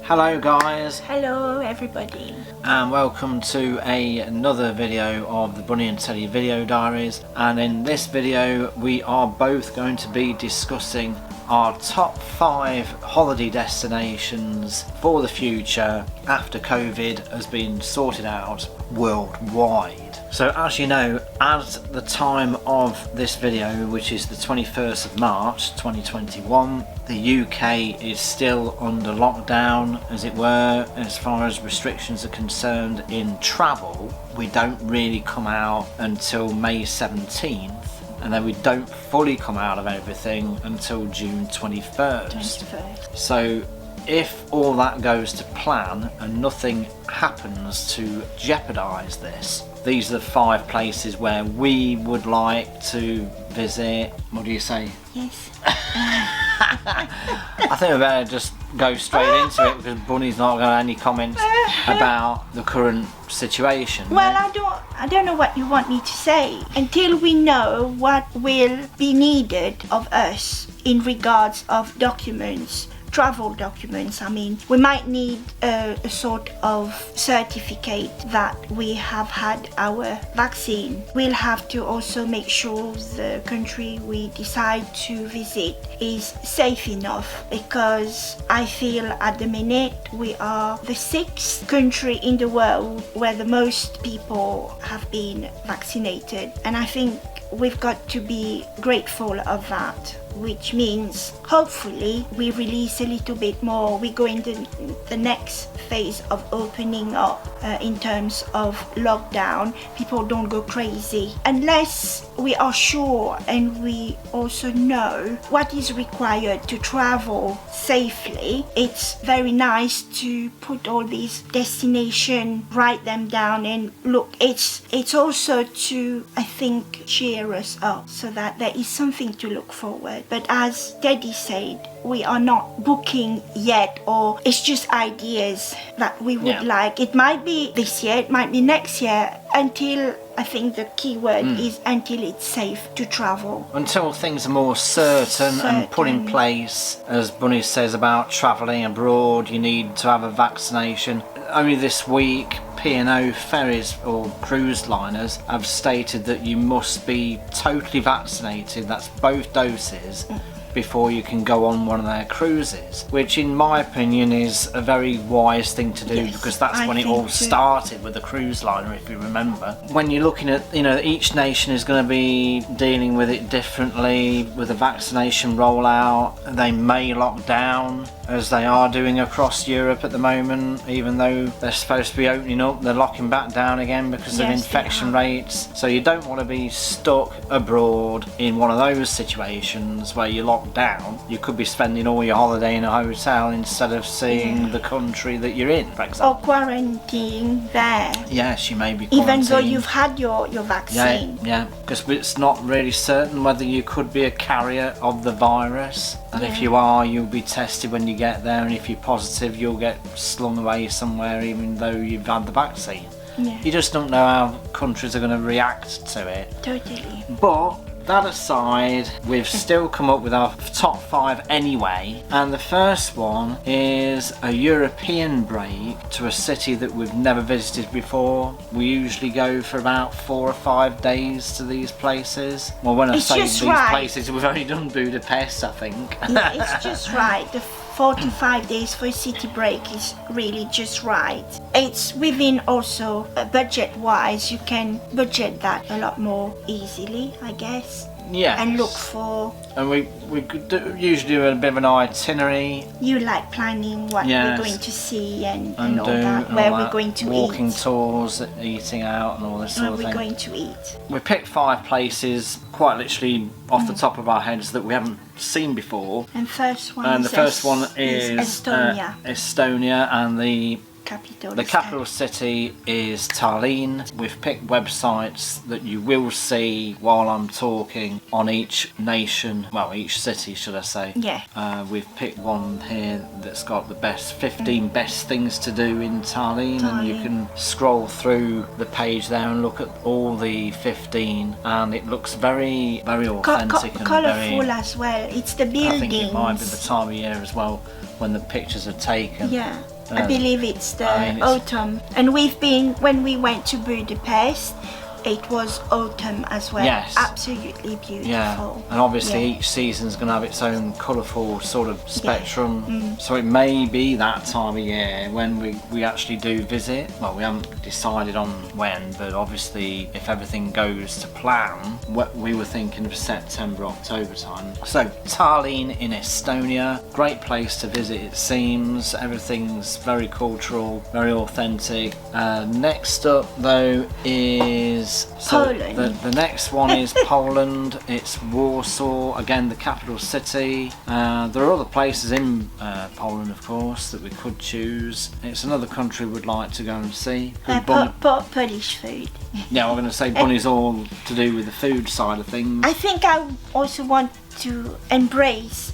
Hello guys. Hello everybody. And welcome to another video of the Bunny and Teddy video diaries, and in this video we are both going to be discussing our top 5 holiday destinations for the future after COVID has been sorted out worldwide. So as you know, at the time of this video, which is the 21st of March 2021, the UK is still under lockdown, as it were, as far as restrictions are concerned in travel. We don't really come out until May 17th, and then we don't fully come out of everything until June 21st. So if all that goes to plan and nothing happens to jeopardise this, these are the 5 places where we would like to visit. What do you say? Yes. I think we better just go straight into it, because Bunny's not got any comments about the current situation. Well, I don't know what you want me to say until we know what will be needed of us in regards of documents. Travel documents. I mean, we might need a sort of certificate that we have had our vaccine. We'll have to also make sure the country we decide to visit is safe enough, because I feel at the minute we are the 6th country in the world where the most people have been vaccinated, and I think we've got to be grateful of that, which means hopefully we release a little bit more. We go into the next phase of opening up in terms of lockdown. People don't go crazy unless we are sure and we also know what is required to travel safely. It's very nice to put all these destinations, write them down, and look, it's also to, I think, cheer us up so that there is something to look forward. But as Teddy said, we are not booking yet, or it's just ideas that we would like. It might be this year, it might be next year, until, I think the key word is until it's safe to travel. Until things are more certain and put in place. As Bunny says about travelling abroad, you need to have a vaccination. Only this week, P&O ferries or cruise liners have stated that you must be totally vaccinated, that's both doses, before you can go on one of their cruises, which in my opinion is a very wise thing to do, because that's when it all started with the cruise liner, if you remember. When you're looking at, you know, each nation is going to be dealing with it differently with the vaccination rollout. They may lock down, as they are doing across Europe at the moment. Even though they're supposed to be opening up, they're locking back down again because of infection rates. So you don't want to be stuck abroad in one of those situations where you're locked down. You could be spending all your holiday in a hotel instead of seeing the country that you're in, for example. Or quarantine there. Yes, you may be quarantined. Even though you've had your vaccine. Yeah, because it's not really certain whether you could be a carrier of the virus. And if you are, you'll be tested when you get there, and if you're positive, you'll get slung away somewhere even though you've had the vaccine. You just don't know how countries are going to react to it. Totally. But that aside, we've still come up with our top 5 anyway, and the first one is a European break to a city that we've never visited before. We usually go for about 4 or 5 days to these places. Well, when I say these places, we've only done Budapest, I think. Yeah, it's just right. The 4 to 5 days for a city break is really just right. It's within also budget wise, you can budget that a lot more easily, I guess. Yeah. And look for. And we usually do a bit of an itinerary. You like planning what we're going to see and all that, and where all we're that, going to walking eat. tours, eating out and all this sort of thing. Where we're going to eat. We picked 5 places quite literally off the top of our heads that we haven't seen before. And the first one is Estonia. Estonia, and the capital. capital city is Tallinn. We've picked websites that you will see while I'm talking on each nation, well, each city should I say. Yeah. We've picked one here that's got the best 15 best things to do in Tallinn, and you can scroll through the page there and look at all the 15, and it looks very, very authentic and colourful very, as well. It's the buildings. I think it might be the time of year as well when the pictures are taken. Yeah. I believe it's the autumn. And when we went to Budapest, it was autumn as well. Yes. Absolutely beautiful. Yeah, and obviously each season's going to have its own colourful sort of spectrum. So it may be that time of year when we actually do visit. Well, we haven't decided on when, but obviously if everything goes to plan, we were thinking of September, October time. So Tallinn in Estonia, great place to visit it seems. Everything's very cultural, very authentic. Next up though is Poland. The next one is Poland. It's Warsaw, again the capital city. There are other places in Poland, of course, that we could choose. It's another country we'd like to go and see. Polish food. Yeah, I'm going to say Bunny's all to do with the food side of things. I think I also want to embrace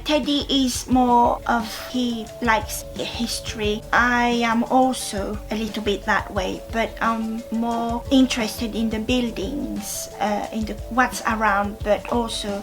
Teddy is more of, he likes history. I am also a little bit that way, but I'm more interested in the buildings, in what's around, but also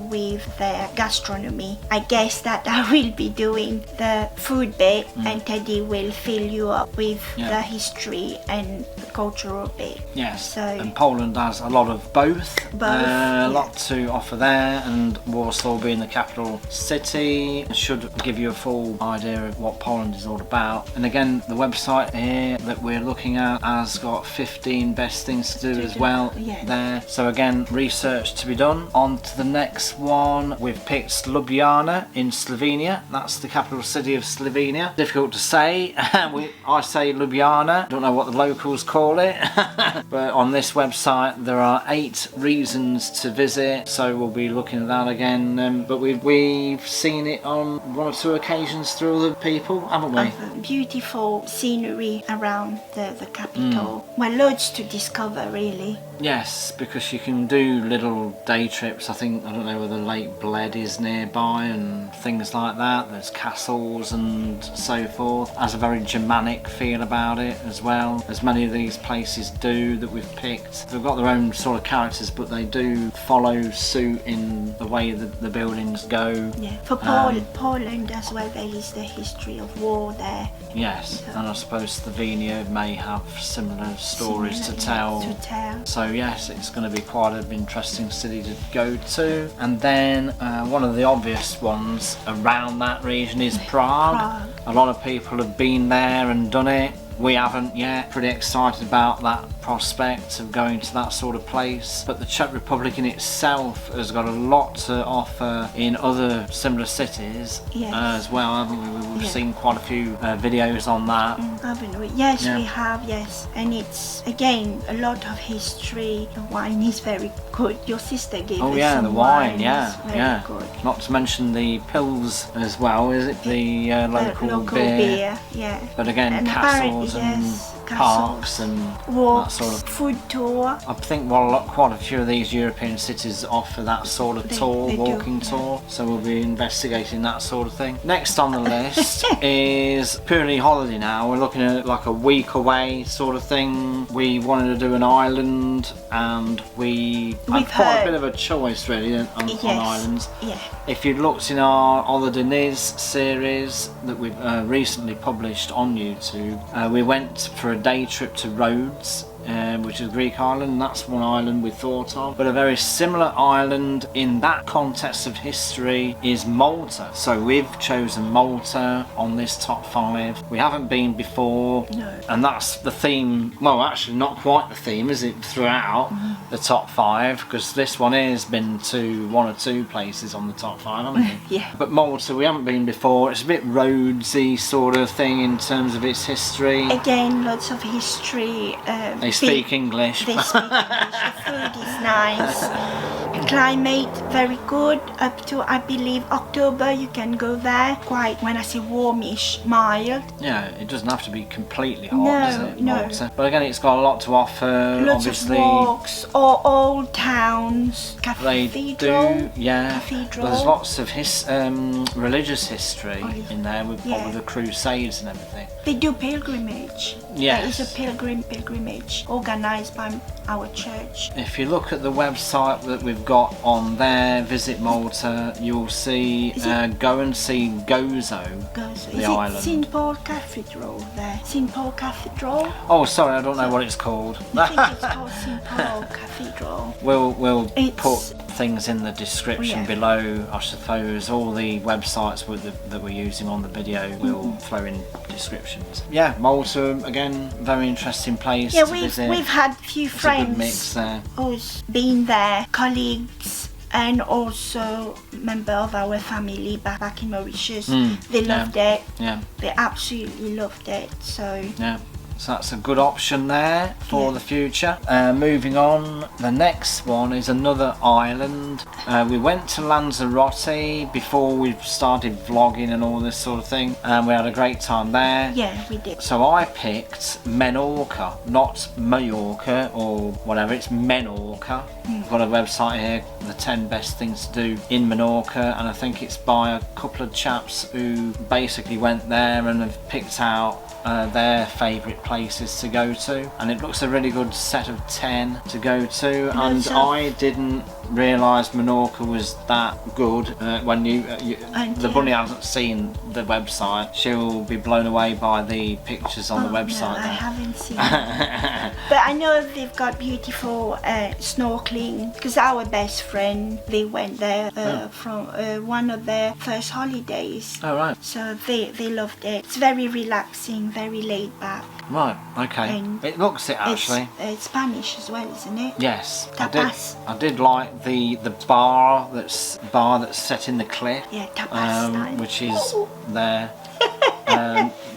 with their gastronomy. I guess that I will be doing the food bit, and Teddy will fill you up with the history and the cultural bit. Yes, so, and Poland has a lot of both. A lot to offer there, and Warsaw being the capital city should give you a full idea of what Poland is all about. And again, the website here that we're looking at has got 15 best things to do as well there. So again, research to be done. On to the next one. We've picked Ljubljana in Slovenia. That's the capital city of Slovenia. Difficult to say. I say Ljubljana. Don't know what the locals call it. But on this website there are 8 reasons to visit, so we'll be looking at that again. But we've seen it on 1 or 2 occasions through other people, haven't we? Beautiful scenery around the capital. Well, loads to discover, really. Yes, because you can do little day trips. I don't know whether Lake Bled is nearby and things like that. There's castles and so forth. Has a very Germanic feel about it as well, as many of these places do that we've picked. They've got their own sort of characters, but they do follow suit in the way that the buildings go. Yeah, for Poland as well, there is the history of war there. Yes, and I suppose Slovenia may have similar stories to tell. So yes, it's going to be quite an interesting city to go to. And then one of the obvious ones around that region is Prague. A lot of people have been there and done it. We haven't yet. Pretty excited about that prospect of going to that sort of place. But the Czech Republic in itself has got a lot to offer in other similar cities as well, haven't we? We've seen quite a few videos on that. Haven't we? Yes, we have, yes. And it's, again, a lot of history. The wine is very good. Your sister gave us some the wine, very good. Not to mention the pills as well, is it? The local beer. Yeah. But again, and castles and parks and walks, that sort of food tour. I think quite a few of these European cities offer that sort of walking tour, so we'll be investigating that sort of thing. Next on the list is purely holiday now. We're looking at like a week away sort of thing. We wanted to do an island, and we had quite a bit of a choice really on islands. Yeah. If you looked in our Ola Deniz series that we've recently published on YouTube, we went for a day trip to Rhodes, which is a Greek island, and that's one island we thought of. But a very similar island in that context of history is Malta. So we've chosen Malta on this top 5. We haven't been before, and that's the theme. Well, actually not quite the theme, is it, throughout the top 5, because this one has been to 1 or 2 places on the top 5, haven't we? Yeah. But Malta we haven't been before. It's a bit Rhodesy sort of thing in terms of its history. Again, lots of history. They speak English. They speak English. The food is nice. Climate very good. Up to, I believe, October you can go there. Quite, when I say warmish, mild. Yeah, it doesn't have to be completely hot, does it? No. Malta. But again, it's got a lot to offer. Lots obviously. Of walks, or old towns, cathedral. They do, Cathedral. But there's lots of religious history in there with the Crusades and everything. They do pilgrimage. Yes. There is a pilgrimage organised by our church. If you look at the website that we've got on there, visit Malta, you'll see, go and see Gozo, the island. Is it St. Paul Cathedral there? St. Paul Cathedral? Oh, sorry, I don't know what it's called. I think it's called St. Paul Cathedral. We'll put things in the description below, I suppose. All the websites that we're using on the video will throw in descriptions. Yeah, Malta, again, very interesting place to visit. We've had a few friends a good mix there. Who's been there, colleagues, and also member of our family back in Mauritius. They loved it. Yeah. They absolutely loved it. So so that's a good option there for the future. Moving on, the next one is another island. We went to Lanzarote before we started vlogging and all this sort of thing, and we had a great time there. Yeah, we did. So I picked Menorca, not Mallorca or whatever, it's Menorca. I've got a website here, the 10 best things to do in Menorca, and I think it's by a couple of chaps who basically went there and have picked out their favourite places to go to, and it looks a really good set of 10 to go to. And I didn't realise Menorca was that good. When the bunny hasn't seen the website, she'll be blown away by the pictures on the website. No, I haven't seen it. But I know they've got beautiful snorkeling, because our best friend, they went there from one of their first holidays. Oh right. So they loved it. It's very relaxing, very laid back. Right, okay. And it looks it actually. It's Spanish as well, isn't it? Yes. Tapas. I did like the bar that's set in the cliff. Yeah, tapas style. Which is there.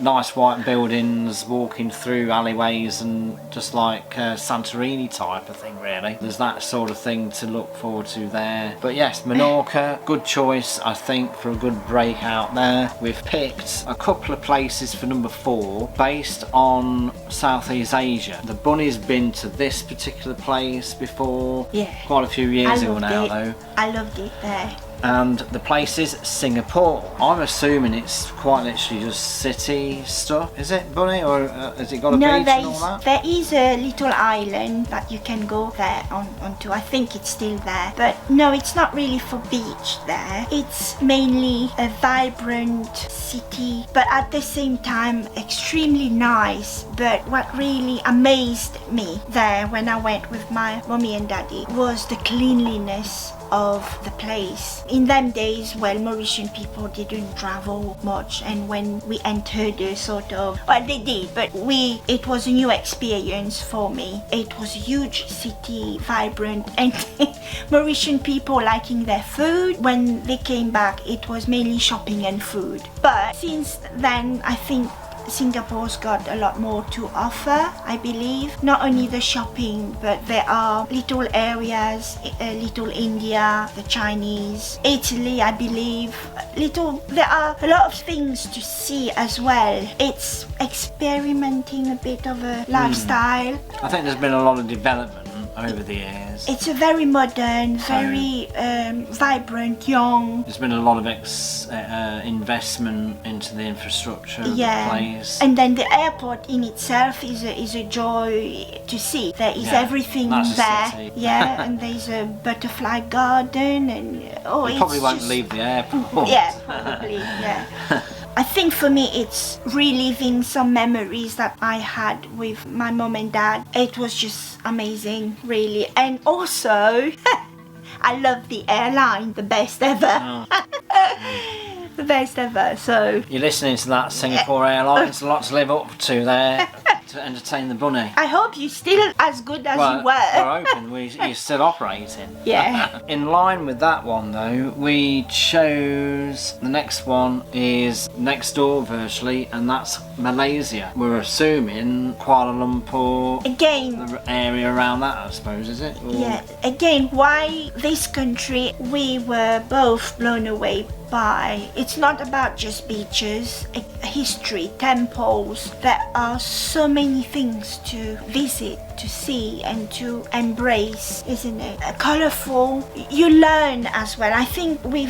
Nice white buildings, walking through alleyways, and just like Santorini type of thing really. There's that sort of thing to look forward to there. But yes, Menorca, good choice I think for a good break out there. We've picked a couple of places for number 4 based on Southeast Asia. The bunny's been to this particular place before, quite a few years ago now though. I loved it there. And the place is Singapore. I'm assuming it's quite literally just city stuff, is it, Bunny? Or has it got a beach and all that? There is a little island that you can go there onto. I think it's still there. But no, it's not really for beach there. It's mainly a vibrant city, but at the same time extremely nice. But what really amazed me there when I went with my mommy and daddy was the cleanliness of the place. In them days, well, Mauritian people didn't travel much, and when we entered the they did, but it was a new experience for me. It was a huge city, vibrant, and Mauritian people liking their food. When they came back, it was mainly shopping and food. But since then, I think Singapore's got a lot more to offer, I believe. Not only the shopping, but there are little areas, Little India, the Chinese, Italy, I believe. There are a lot of things to see as well. It's experimenting a bit of a lifestyle. I think there's been a lot of development over the years. It's a very modern, very vibrant, young. There's been a lot of investment into the infrastructure of the place. And then the airport in itself is a joy to see. There is everything there. Yeah, and there's a butterfly garden, and you probably won't leave the airport. Yeah, probably. Yeah. I think for me it's reliving some memories that I had with my mom and dad. It was just amazing, really. And also, I love the airline, the best ever. The best ever, so... You're listening to that, Singapore Airlines, a lot to live up to there to entertain the bunny. I hope you're still as good as you were. We're hoping you're still operating. Yeah. In line with that one though, we chose, the next one is next door virtually, and that's Malaysia. We're assuming Kuala Lumpur, again, the area around that I suppose, is it? Or... Yeah, again, why this country, we were both blown away by. It's not about just beaches, history, temples. There are so many things to visit, to see and to embrace, isn't it? Colourful. You learn as well. I think we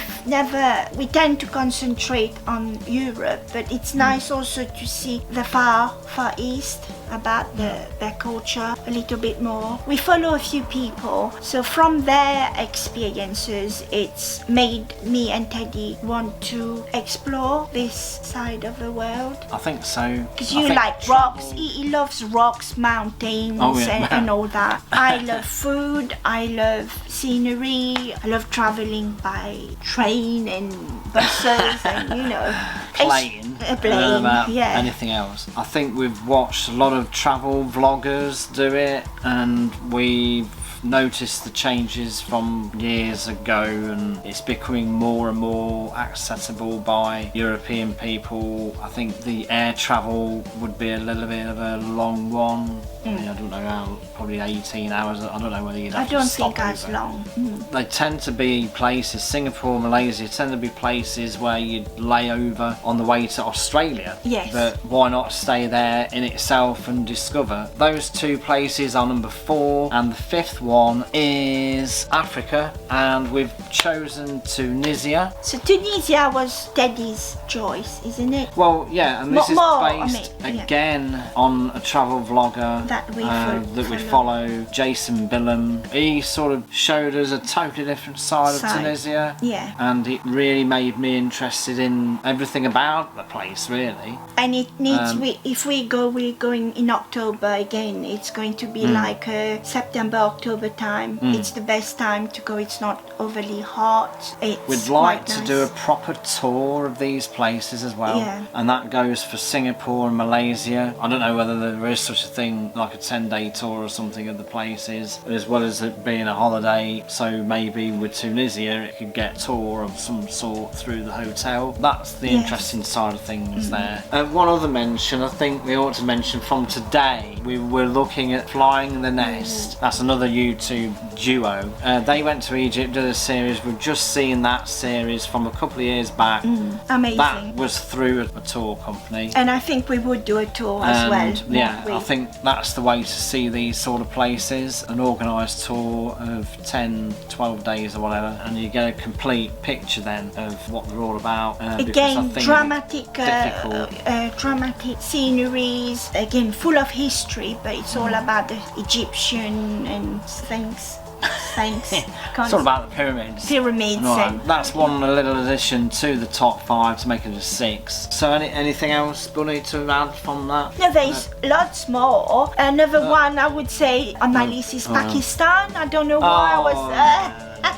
tend to concentrate on Europe, but it's nice also to see the far east about their culture a little bit more. We follow a few people, so from their experiences, it's made me and Teddy want to explore this side of the world. I think so. Because you like rocks, he loves rocks, mountains, and all that. I love food, I love scenery, I love traveling by train and buses and, you know. Plane. A plane, yeah. Anything else. I think we've watched a lot of travel vloggers do it, and we've noticed the changes from years ago, and it's becoming more and more accessible by European people. I think the air travel would be a little bit of a long one. I mean, I don't know how, probably 18 hours. I don't know whether you'd have to stop. I don't think as long. They tend to be places, Singapore, Malaysia, tend to be places where you'd lay over on the way to Australia. Yes. But why not stay there in itself and discover? Those two places are number 4, and the 5th one is Africa, and we've chosen Tunisia. So Tunisia was Teddy's choice, isn't it? Well, yeah, and this is based again on a travel vlogger that we follow, Jason BILLAM. He sort of showed us a totally different side of Tunisia, and it really made me interested in everything about the place, really. And it needs, if we're going in October again, it's going to be like September, October time. It's the best time to go. It's not overly hot. We'd like to do a proper tour of these places as well, and that goes for Singapore and Malaysia. I don't know whether there is such a thing like a 10-day tour or something of the places, as well as it being a holiday. So maybe with Tunisia it could get a tour of some sort through the hotel. That's the interesting side of things there. One other mention I think we ought to mention from today, we were looking at Flying the Nest. That's another YouTube duo. They went to Egypt, did a series. We've just seen that series from a couple of years back. Amazing. That was through a tour company. And I think we would do a tour as well. Yeah, I think that's the way to see these sort of places, an organised tour of 10, 12 days or whatever, and you get a complete picture then of what they're all about. Again, dramatic sceneries, again full of history, but it's all about the Egyptian and things. It's all about the pyramids. And that's one little addition to the top 5 to make it a 6. So anything else, Bunny, to add from that? No, there's lots more. Another one I would say on my list is Pakistan. I don't know why I was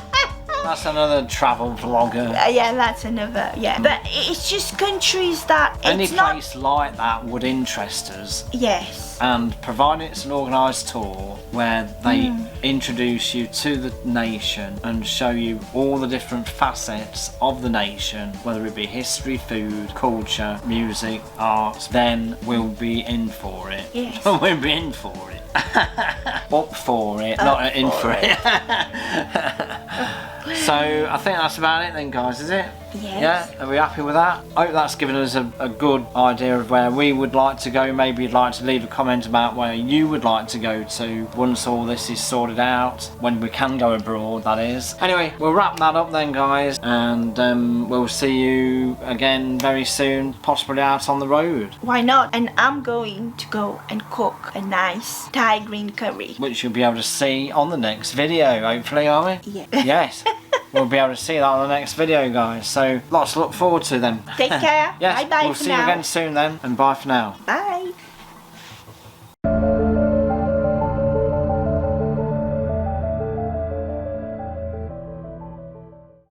that's another travel vlogger. Yeah, that's another. Yeah, but it's just countries that any place like that would interest us. Yes. And provided it's an organised tour where they introduce you to the nation and show you all the different facets of the nation, whether it be history, food, culture, music, arts, then we'll be in for it. Yes. We'll be in for it. Up for it, not in for it. So I think that's about it then, guys, is it? Yes. Yeah, are we happy with that? I hope that's given us a good idea of where we would like to go. Maybe you'd like to leave a comment about where you would like to go to once all this is sorted out, when we can go abroad, that is. Anyway, we'll wrap that up then, guys, and we'll see you again very soon, possibly out on the road. Why not? And I'm going to go and cook a nice Thai green curry, which you'll be able to see on the next video, hopefully, are we? Yeah. Yes. We'll be able to see that on the next video, guys. So lots to look forward to then. Take care. Yes, Bye-bye we'll see you again soon then, and bye for now. Bye.